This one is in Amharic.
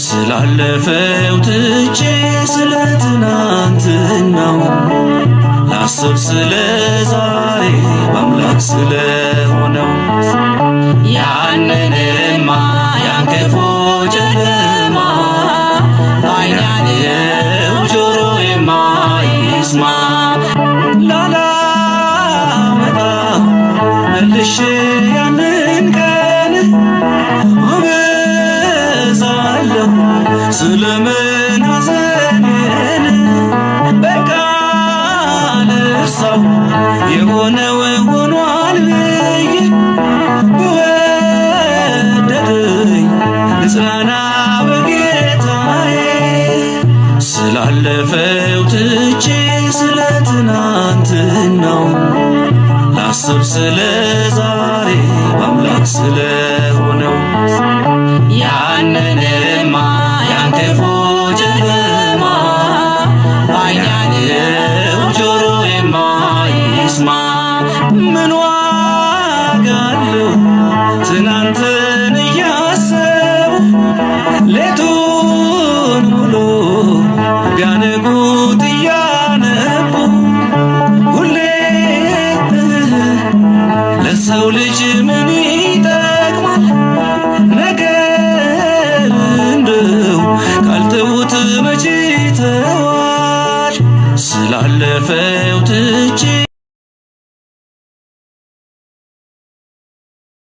ስላለፈው ትቼ ስለ ትናንትናው ላስብ ስለ ዛሬ በአምላክ ስለሆነው ያንንማ ያን ክፉ ጨለማ ዓይኔ ያየው ጆሮዬም አይስማ ላላመጣ መልሼ ያንን ቀን አበዛለሁ ስለምን ሐዘኔን በቃ ልርሳው የሆነው ሆኗል ብዬ በወደደኝ ልጽናና በጌታዬ ስላለፈው ትቼ ስለ ትናንትናው ላስብ ስለ ዛሬ በአምላክ ስለሆነው ያንንማ ያን ክፉ ጨለማ ዓይኔ ያየው ጆሮዬም አይስማ ምን ዋጋ አለው ትናንትን እያሰቡ ሌቱን ሙሉ ቢያነጉት እያነቡ ሁሌ ለሰው ልጅ ምን ይጠቅማል ነገር እንደው ካልተውት መቼ ተዋል ስላለፈው